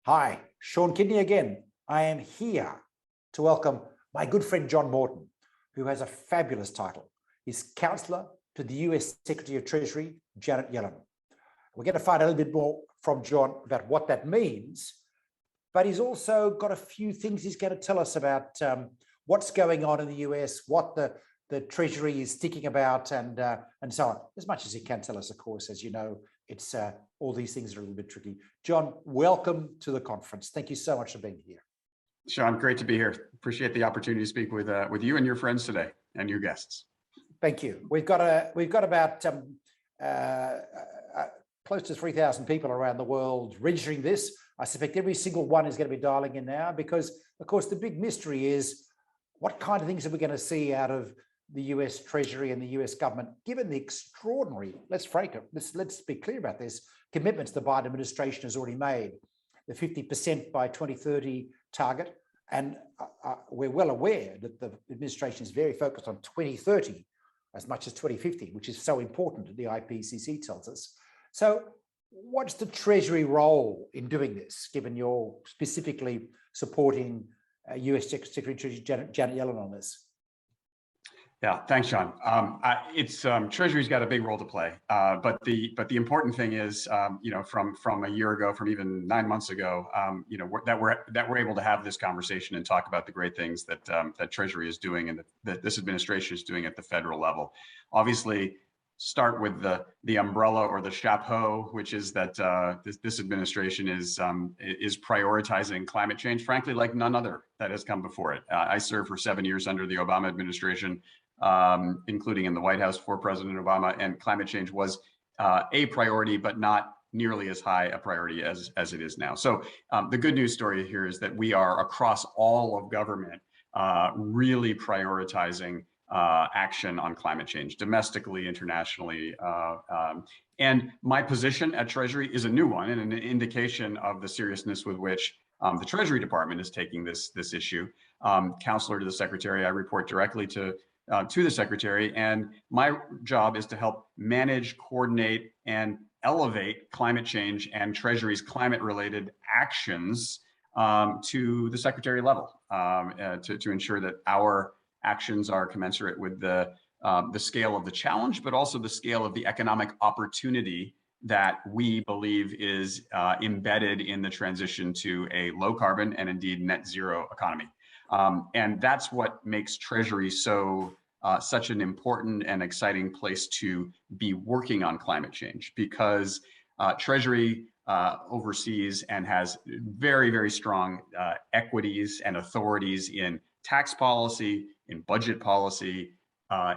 Hi, Sean Kidney again. I am here to welcome my good friend John Morton, who has a fabulous title. He's Counselor to the US Secretary of Treasury, Janet Yellen. We're going to find a little bit more from John about what that means, but he's also got a few things he's going to tell us about what's going on in the US, what the Treasury is thinking about, and so on. As much as he can tell us, of course, as you know, it's all these things are a little bit tricky. John, welcome to the conference. Thank you so much for being here. Sean, great to be here. Appreciate the opportunity to speak with you and your friends today and your guests. Thank you. We've got about close to 3,000 people around the world registering this. I suspect every single one is going to be dialing in now because, of course, the big mystery is what kind of things are we going to see out of the US Treasury and the US government, given the extraordinary, let's be clear about this, commitments the Biden administration has already made, the 50% by 2030 target. And we're well aware that the administration is very focused on 2030 as much as 2050, which is so important, the IPCC tells us. So what's the Treasury role in doing this, given you're specifically supporting US Secretary of Treasury Janet Yellen on this? Yeah, thanks, Sean. Treasury's got a big role to play, but the important thing is, from a year ago, from even 9 months ago, that we're able to have this conversation and talk about the great things that Treasury is doing and that this administration is doing at the federal level. Obviously, start with the umbrella or the chapeau, which is that this administration is prioritizing climate change, frankly, like none other that has come before it. I served for 7 years under the Obama administration, including in the White House for President Obama, and climate change was a priority, but not nearly as high a priority as it is now. So the good news story here is that we are across all of government really prioritizing action on climate change, domestically, internationally. And my position at Treasury is a new one and an indication of the seriousness with which the Treasury Department is taking this issue. Counselor to the Secretary, I report directly to the Secretary, and my job is to help manage, coordinate, and elevate climate change and Treasury's climate-related actions to the Secretary level to ensure that our actions are commensurate with the scale of the challenge, but also the scale of the economic opportunity that we believe is embedded in the transition to a low carbon and indeed net zero economy. And that's what makes Treasury such an important and exciting place to be working on climate change, because Treasury oversees and has very, very strong equities and authorities in tax policy, in budget policy,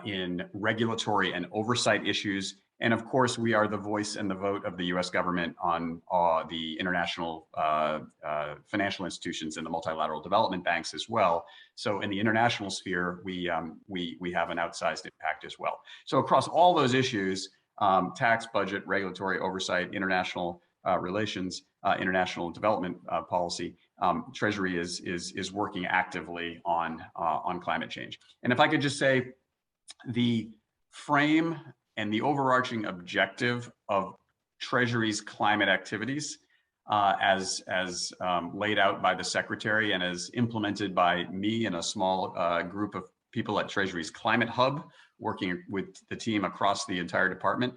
in regulatory and oversight issues. And of course, we are the voice and the vote of the US government on the international financial institutions and the multilateral development banks as well. So in the international sphere, we have an outsized impact as well. So across all those issues, tax, budget, regulatory oversight, international relations, international development policy, Treasury is working actively on climate change. And if I could just say, the frame and the overarching objective of Treasury's climate activities, as laid out by the Secretary and as implemented by me and a small group of people at Treasury's Climate Hub, working with the team across the entire department,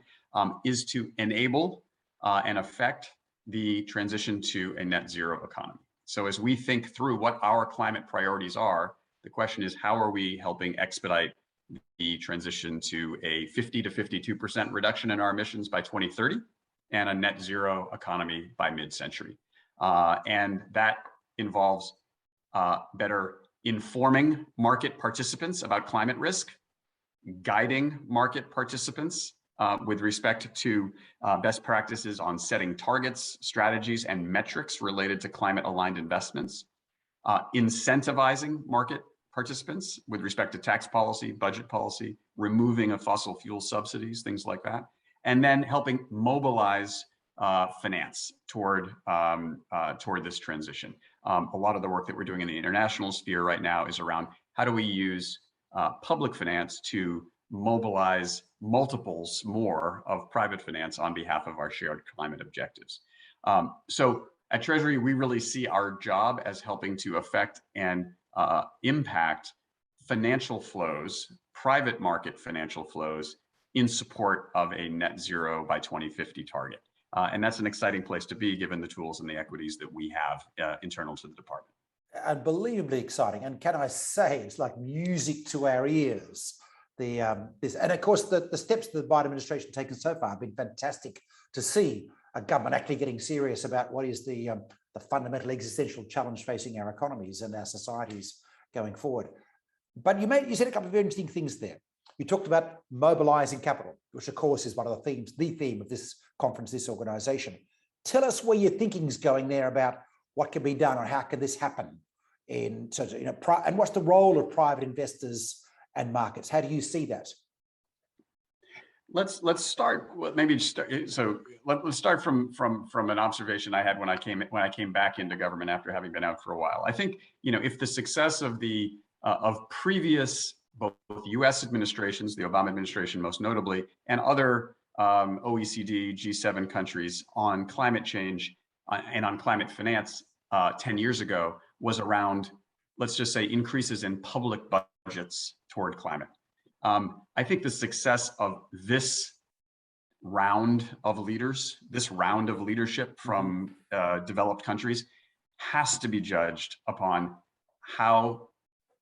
is to enable and affect the transition to a net zero economy. So as we think through what our climate priorities are, the question is, how are we helping expedite the transition to a 50 to 52% reduction in our emissions by 2030 and a net zero economy by mid-century? And that involves better informing market participants about climate risk, guiding market participants with respect to best practices on setting targets, strategies, and metrics related to climate-aligned investments, incentivizing market participants with respect to tax policy, budget policy, removing of fossil fuel subsidies, things like that, and then helping mobilize finance toward this transition. A lot of the work that we're doing in the international sphere right now is around how do we use public finance to mobilize multiples more of private finance on behalf of our shared climate objectives. So at Treasury, we really see our job as helping to affect and impact financial flows, private market financial flows, in support of a net zero by 2050 target. And that's an exciting place to be, given the tools and the equities that we have internal to the department. Unbelievably exciting. And can I say, it's like music to our ears. And of course, the steps that the Biden administration taken so far have been fantastic to see a government actually getting serious about what is the fundamental existential challenge facing our economies and our societies going forward. But you said a couple of very interesting things there. You talked about mobilizing capital, which of course is one of the theme of this conference, this organization. Tell us where your thinking is going there about what can be done or how can this happen and what's the role of private investors and markets? How do you see that? Let's start. So let's start from an observation I had when I came back into government after having been out for a while. I think if the success of previous both U.S. administrations, the Obama administration most notably, and other OECD, G7 countries on climate change and on climate finance 10 years ago was around, let's just say, increases in public budgets toward climate. I think the success of this round of leaders, this round of leadership from developed countries, has to be judged upon how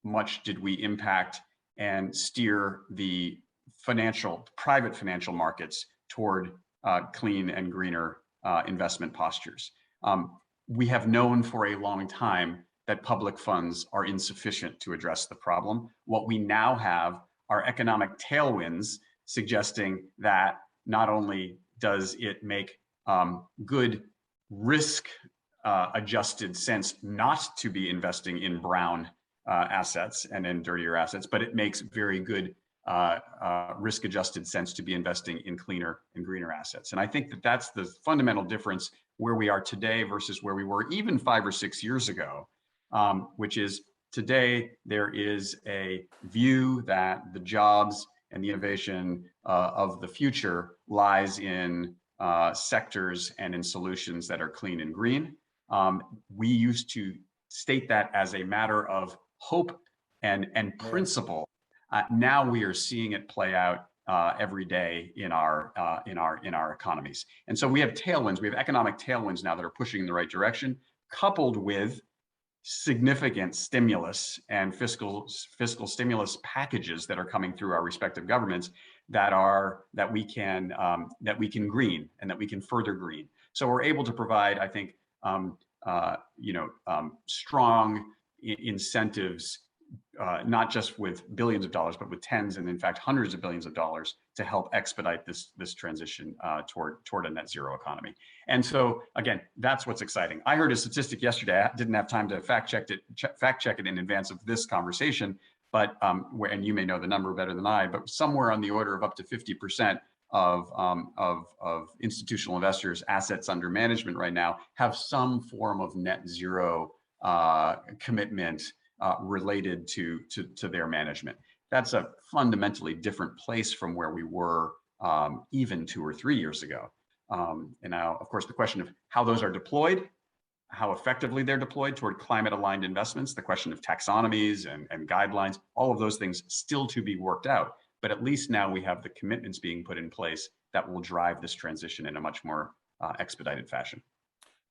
much did we impact and steer the private financial markets toward clean and greener investment postures. We have known for a long time that public funds are insufficient to address the problem. What we now have are economic tailwinds suggesting that not only does it make good risk adjusted sense not to be investing in brown assets and in dirtier assets, but it makes very good risk-adjusted sense to be investing in cleaner and greener assets. And I think that that's the fundamental difference where we are today versus where we were even 5 or 6 years ago, which is today there is a view that the jobs and the innovation of the future lies in sectors and in solutions that are clean and green. We used to state that as a matter of hope and principle. Now we are seeing it play out every day in our economies. And so we have tailwinds. We have economic tailwinds now that are pushing in the right direction, coupled with significant stimulus and fiscal stimulus packages that are coming through our respective governments that we can green and that we can further green. So we're able to provide, I think, strong incentives, not just with billions of dollars, but with tens and in fact hundreds of billions of dollars to help expedite this transition toward a net zero economy. And so again, that's what's exciting. I heard a statistic yesterday. I didn't have time to fact check it in advance of this conversation, but and you may know the number better than I, but somewhere on the order of up to 50% of institutional investors' assets under management right now have some form of net zero commitment related to their management. That's a fundamentally different place from where we were even 2 or 3 years ago. And now, of course, the question of how those are deployed, how effectively they're deployed toward climate-aligned investments, the question of taxonomies and guidelines, all of those things still to be worked out. But at least now we have the commitments being put in place that will drive this transition in a much more expedited fashion.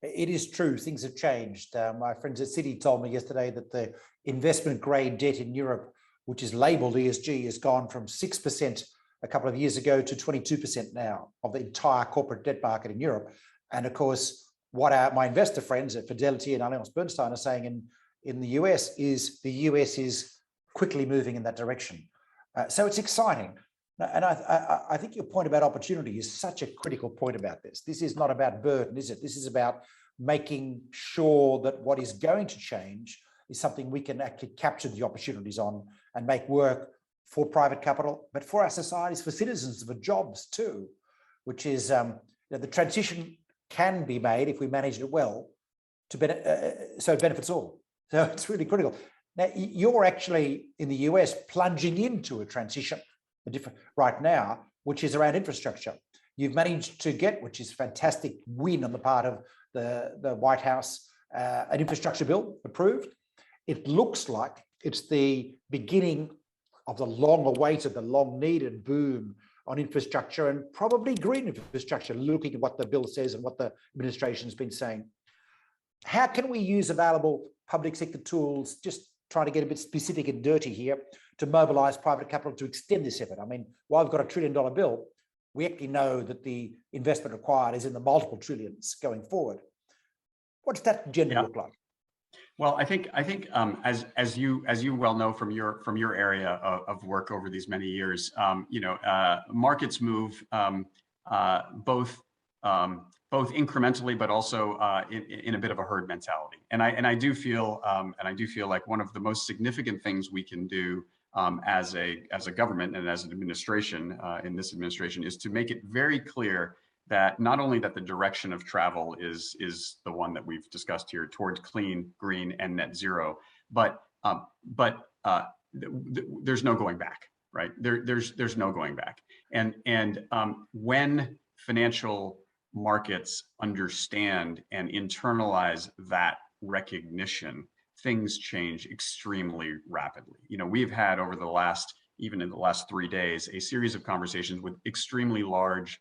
It is true, things have changed. My friends at Citi told me yesterday that the investment grade debt in Europe, which is labeled ESG, has gone from 6% a couple of years ago to 22% now of the entire corporate debt market in Europe. And of course, what my investor friends at Fidelity and Allianz Bernstein are saying in the US is the US is quickly moving in that direction. So it's exciting. And I think your point about opportunity is such a critical point about this. This is not about burden, is it? This is about making sure that what is going to change is something we can actually capture the opportunities on and make work for private capital, but for our societies, for citizens, for jobs too, which is the transition can be made if we manage it well so it benefits all. So it's really critical. Now, you're actually in the US plunging into a transition right now, which is around infrastructure. You've managed to get, which is a fantastic win on the part of the White House an infrastructure bill approved. It looks like it's the beginning of the long-awaited, the long-needed boom on infrastructure, and probably green infrastructure, looking at what the bill says and what the administration's been saying. How can we use available public sector tools, just trying to get a bit specific and dirty here, to mobilize private capital to extend this effort? I mean, while we've got $1 trillion bill, we actually know that the investment required is in the multiple trillions going forward. What's that agenda look like? Well, I think as you well know from your area of work over these many years, markets move both incrementally, but also in a bit of a herd mentality. And I do feel like one of the most significant things we can do as a government and as an administration in this administration is to make it very clear that not only that the direction of travel is the one that we've discussed here towards clean, green, and net zero, but there's no going back, right? There's no going back. And when financial markets understand and internalize that recognition, things change extremely rapidly. We've had even in the last 3 days, a series of conversations with extremely large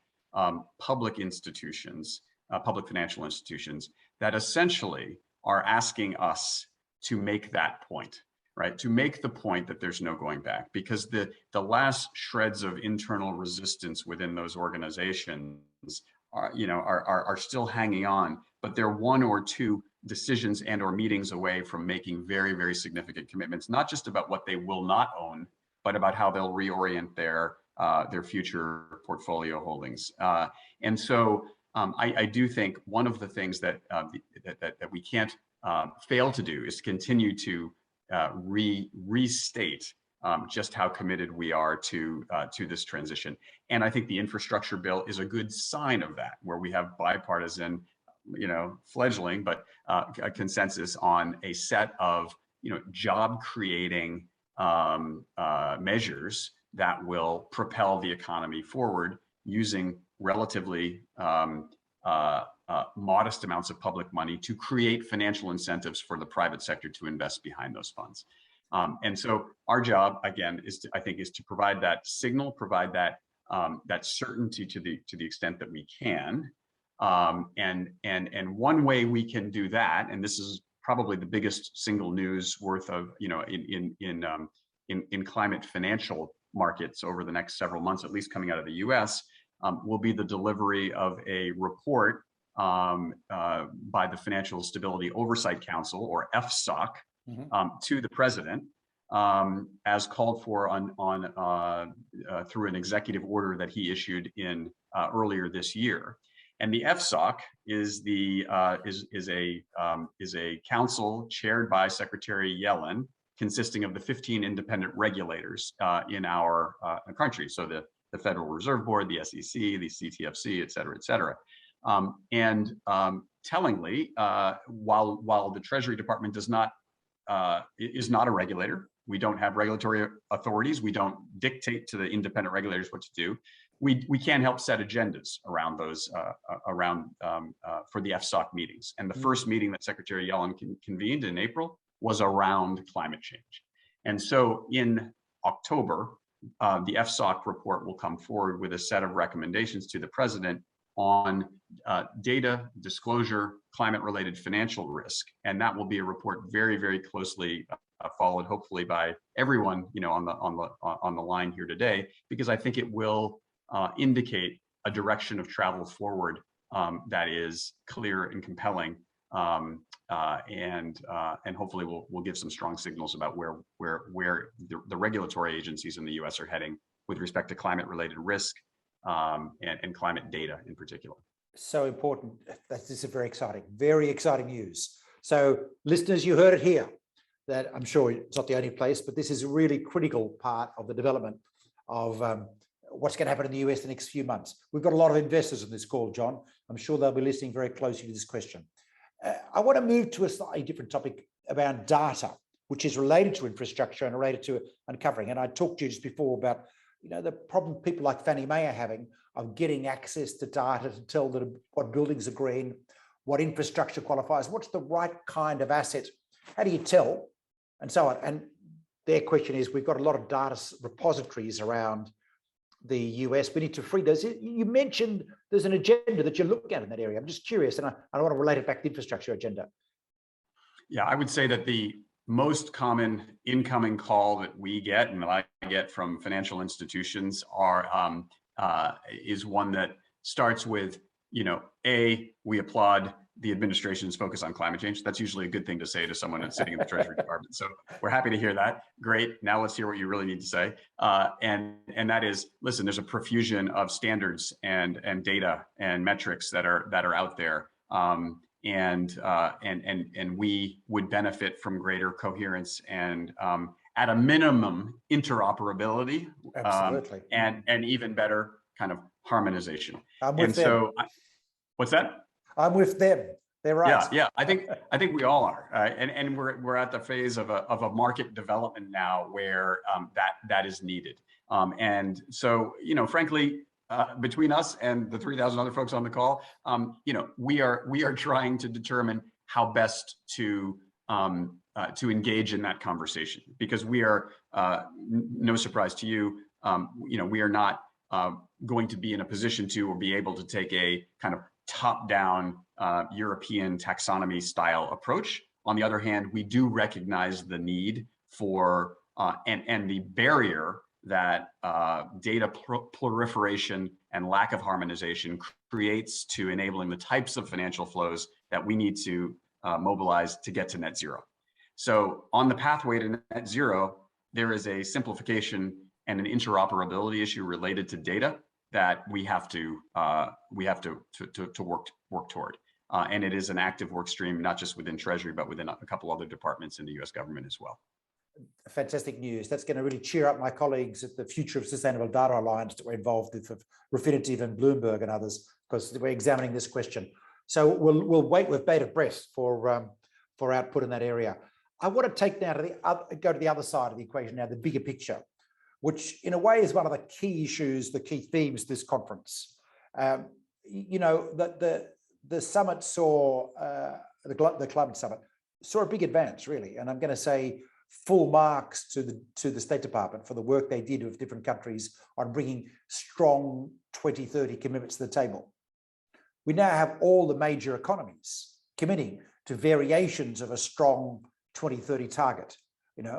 public institutions, public financial institutions, that essentially are asking us to make that point, right? To make the point that there's no going back, because the last shreds of internal resistance within those organizations are still hanging on, but they're 1 or 2 decisions and or meetings away from making very, very significant commitments, not just about what they will not own, but about how they'll reorient their future portfolio holdings. And so I do think one of the things that we can't fail to do is continue to restate just how committed we are to this transition. And I think the infrastructure bill is a good sign of that, where we have bipartisan, fledgling, but a consensus on a set of job creating measures that will propel the economy forward using relatively modest amounts of public money to create financial incentives for the private sector to invest behind those funds. And so our job, again, is to provide that signal, provide that certainty to the extent that we can. And one way we can do that, and this is probably the biggest single news worth of in climate financial markets over the next several months, at least coming out of the U.S., will be the delivery of a report by the Financial Stability Oversight Council, or FSOC, to the president, as called for through an executive order that he issued in earlier this year. And the FSOC is a council chaired by Secretary Yellen, consisting of the 15 independent regulators in our country. So the Federal Reserve Board, the SEC, the CTFC, et cetera, et cetera. Tellingly, while the Treasury Department is not a regulator, we don't have regulatory authorities, we don't dictate to the independent regulators what to do. We can help set agendas around those for the FSOC meetings. And the first meeting that Secretary Yellen convened in April was around climate change. And so in October, the FSOC report will come forward with a set of recommendations to the president on data disclosure, climate-related financial risk. And that will be a report very, very closely followed, hopefully, by everyone on the line here today, because I think it will indicate a direction of travel forward that is clear and compelling, and hopefully we'll give some strong signals about where the regulatory agencies in the U.S. are heading with respect to climate-related risk and climate data in particular. So important. This is very exciting news. So listeners, you heard it here, that I'm sure it's not the only place, but this is a really critical part of the development of what's going to happen in the US the next few months. We've got a lot of investors on this call, John. I'm sure they'll be listening very closely to this question. I want to move to a slightly different topic around data, which is related to infrastructure and related to uncovering. And I talked to you just before about the problem people like Fannie Mae are having of getting access to data to tell them what buildings are green, what infrastructure qualifies, what's the right kind of asset, how do you tell, and so on. And their question is, we've got a lot of data repositories around the US. We need to free those. You mentioned there's an agenda that you're looking at in that area. I'm just curious, and I want to relate it back to the infrastructure agenda. Yeah, I would say that the most common incoming call that we get and that I get from financial institutions is one that starts with, we applaud the administration's focus on climate change. That's usually a good thing to say to someone that's sitting in the Treasury Department. So we're happy to hear that. Great. Now let's hear what you really need to say. And that is, listen, there's a profusion of standards and data and metrics that are out there. And we would benefit from greater coherence and at a minimum interoperability. Absolutely. And even better kind of harmonization. I'm with them. What's that? I'm with them. They're right. Yeah. I think we all are, and we're at the phase of a market development now where that is needed. And so, frankly, between us and the 3,000 other folks on the call, we are trying to determine how best to engage in that conversation, because we are, no surprise to you, we are not going to be in a position to or be able to take a kind of top-down European taxonomy style approach. On the other hand, we do recognize the need for and the barrier that data proliferation and lack of harmonization creates to enabling the types of financial flows that we need to mobilize to get to net zero. So on the pathway to net zero, there is a simplification and an interoperability issue related to data that we have to work toward. And it is an active work stream, not just within Treasury, but within a couple other departments in the US government as well. Fantastic news. That's going to really cheer up my colleagues at the Future of Sustainable Data Alliance that we're involved with, Refinitiv and Bloomberg and others, because we're examining this question. So we'll wait with bated breath for output in that area. I want to take now go to the other side of the equation now, the bigger picture, which in a way is one of the key issues, the key themes of this conference. The summit saw, the climate summit saw a big advance, really. And I'm going to say full marks to the State Department for the work they did with different countries on bringing strong 2030 commitments to the table. We now have all the major economies committing to variations of a strong 2030 target.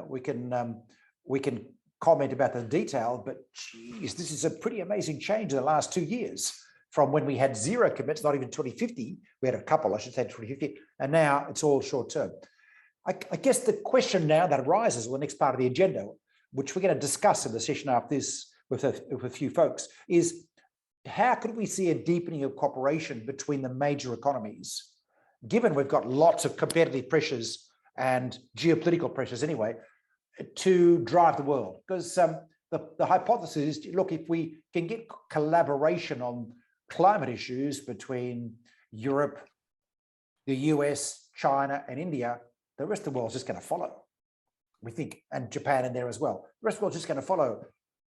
We can comment about the detail, but geez, this is a pretty amazing change in the last 2 years from when we had zero commits, not even 2050. We had a couple, I should say, 2050, and now it's all short term. I guess the question now that arises, or the next part of the agenda, which we're going to discuss in the session after this with a few folks, is how could we see a deepening of cooperation between the major economies, given we've got lots of competitive pressures and geopolitical pressures anyway, to drive the world? Because the hypothesis is, look, if we can get collaboration on climate issues between Europe, the US, China, and India, the rest of the world's just going to follow, we think, and Japan in there as well. The rest of the world's just going to follow.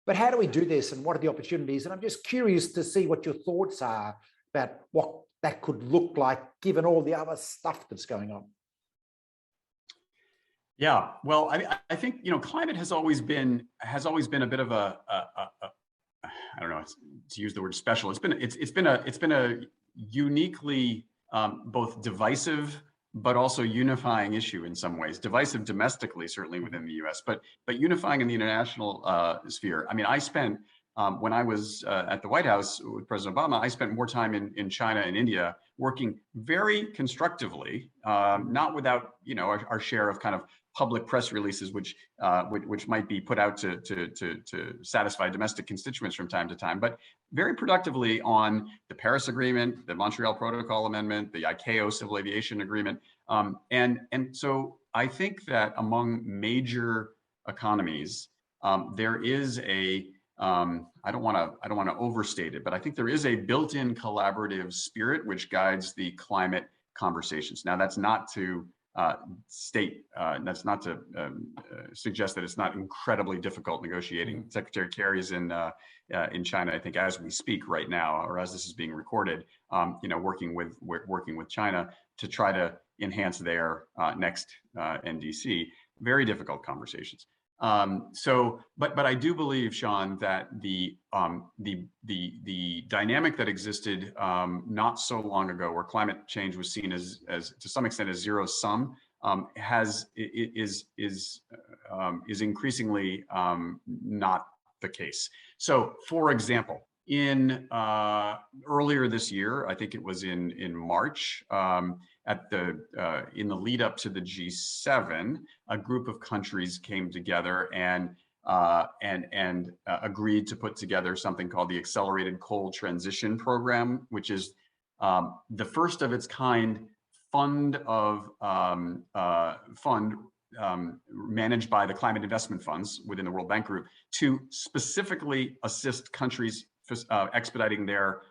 But how do we do this, and what are the opportunities? And I'm just curious to see what your thoughts are about what that could look like, given all the other stuff that's going on. Yeah, well, I think climate has always been a bit of a I don't know, to use the word special. It's been a uniquely both divisive but also unifying issue in some ways. Divisive domestically, certainly within the U.S., but unifying in the international sphere. I mean, I spent when I was at the White House with President Obama, I spent more time in China and India working very constructively, not without our share of kind of public press releases, which might be put out to satisfy domestic constituents from time to time, but very productively on the Paris Agreement, the Montreal Protocol Amendment, the ICAO Civil Aviation Agreement, and so I think that among major economies, there is a I don't want to overstate it, but I think there is a built-in collaborative spirit which guides the climate conversations. Now, that's not to state. That's not to suggest that it's not incredibly difficult negotiating. Secretary Kerry is in China, I think, as we speak right now, or as this is being recorded. Working with China to try to enhance their next NDC. Very difficult conversations. But I do believe, Sean, that the dynamic that existed not so long ago, where climate change was seen as to some extent as zero sum, is increasingly not the case. So, for example, in earlier this year, I think it was in March, in the lead up to the G7, a group of countries came together and agreed to put together something called the Accelerated Coal Transition Program, which is the first of its kind fund managed by the climate investment funds within the World Bank Group to specifically assist countries expediting their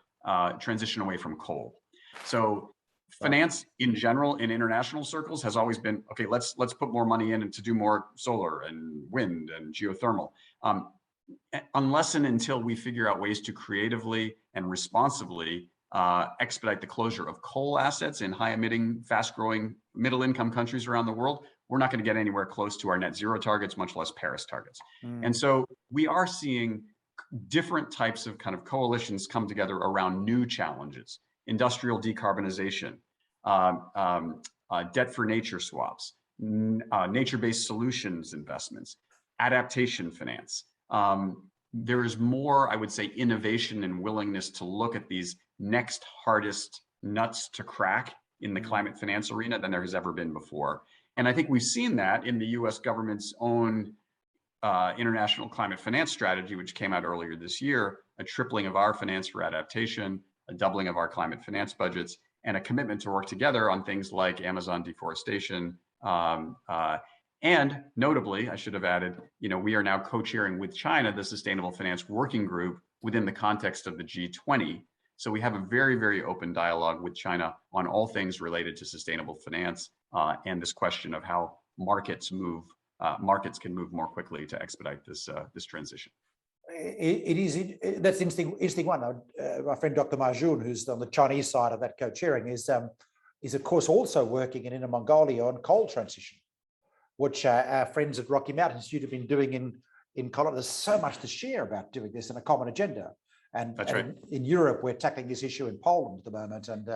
transition away from coal. So finance in general in international circles has always been, okay, let's put more money in to do more solar and wind and geothermal. Unless and until we figure out ways to creatively and responsibly expedite the closure of coal assets in high emitting, fast growing, middle income countries around the world, we're not going to get anywhere close to our net zero targets, much less Paris targets. And so we are seeing different types of kind of coalitions come together around new challenges: industrial decarbonization, debt for nature swaps, nature-based solutions investments, adaptation finance. There is more, I would say, innovation and willingness to look at these next hardest nuts to crack in the climate finance arena than there has ever been before. And I think we've seen that in the US government's own international climate finance strategy, which came out earlier this year, a tripling of our finance for adaptation, a doubling of our climate finance budgets, and a commitment to work together on things like Amazon deforestation. And notably, I should have added, we are now co-chairing with China the Sustainable Finance Working Group within the context of the G20. So we have a very, very open dialogue with China on all things related to sustainable finance and this question of how markets can move more quickly to expedite this transition. That's interesting one. My friend Dr. Majun, who's on the Chinese side of that co-chairing, is of course also working in Inner Mongolia on coal transition, which our friends at Rocky Mountain Institute have been doing in Colorado. There's so much to share about doing this in a common agenda. And, That's right. in Europe, we're tackling this issue in Poland at the moment. And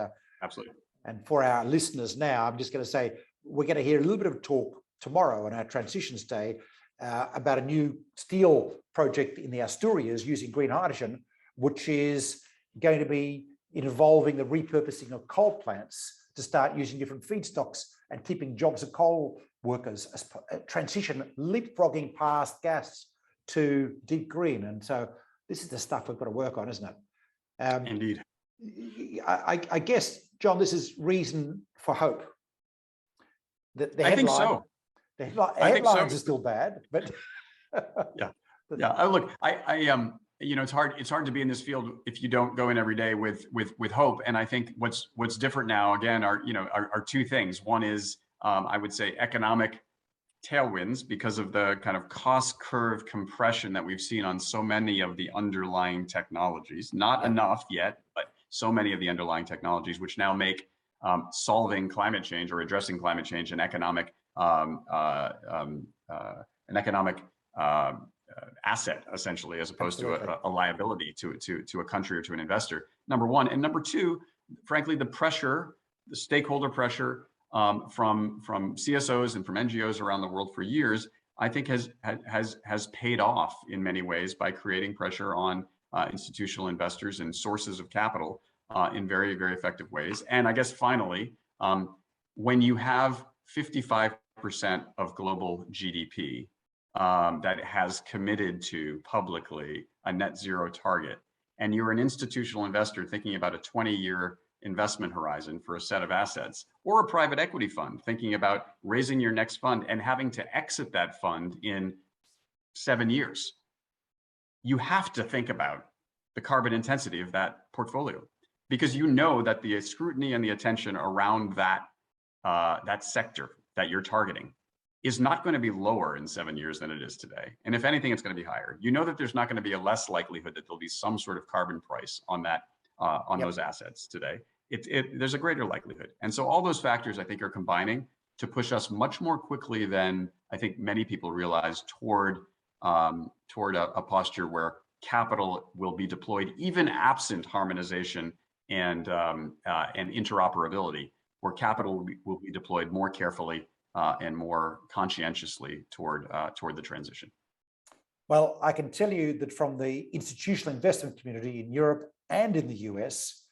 absolutely. And for our listeners now, I'm just going to say, we're going to hear a little bit of talk tomorrow on our Transitions Day about a new steel project in the Asturias using green hydrogen, which is going to be involving the repurposing of coal plants to start using different feedstocks and keeping jobs of coal workers as a transition, leapfrogging past gas to deep green. And so this is the stuff we've got to work on, isn't it? Indeed. I guess, John, this is reason for hope. I think so. The headlines are still bad, but yeah. Look, it's hard to be in this field if you don't go in every day with hope. And I think what's different now, again, are two things. One is, I would say, economic tailwinds because of the kind of cost curve compression that we've seen on so many of the underlying technologies. Not enough yet, but so many of the underlying technologies, which now make solving climate change or addressing climate change an economic asset, essentially, as opposed to a liability to a country or to an investor. Number one. And number two, frankly, the stakeholder pressure from CSOs and from NGOs around the world for years, I think has paid off in many ways by creating pressure on institutional investors and sources of capital in very, very effective ways. And I guess finally, when you have 55% of global GDP that has committed to publicly a net zero target, and you're an institutional investor thinking about a 20-year investment horizon for a set of assets, or a private equity fund thinking about raising your next fund and having to exit that fund in 7 years, you have to think about the carbon intensity of that portfolio, because you know that the scrutiny and the attention around that sector that you're targeting is not going to be lower in 7 years than it is today. And if anything, it's going to be higher. You know that there's not going to be a less likelihood that there'll be some sort of carbon price on that, on Yep. those assets today. There's a greater likelihood. And so all those factors, I think, are combining to push us much more quickly than I think many people realize toward a posture where capital will be deployed, even absent harmonization and interoperability, where capital will be deployed more carefully and more conscientiously toward the transition. Well, I can tell you that from the institutional investment community in Europe and in the US,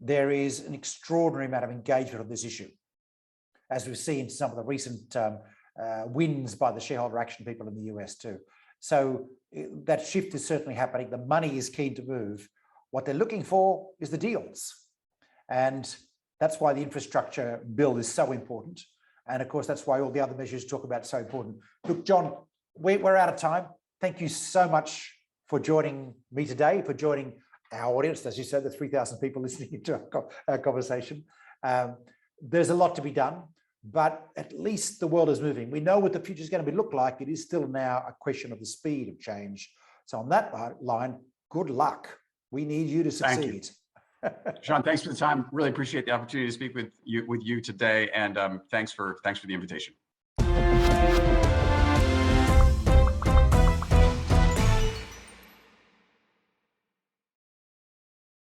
there is an extraordinary amount of engagement on this issue, as we've seen some of the recent wins by the shareholder action people in the US too. So that shift is certainly happening. The money is keen to move. What they're looking for is the deals. And that's why the infrastructure bill is so important. And of course, that's why all the other measures talk about so important. Look, John, we're out of time. Thank you so much for joining me today, for joining our audience. As you said, the 3,000 people listening to our conversation. There's a lot to be done, but at least the world is moving. We know what the future is going to look like. It is still now a question of the speed of change. So on that line, good luck. We need you to succeed. Thank you. Sean, thanks for the time. Really appreciate the opportunity to speak with you today, and thanks for the invitation.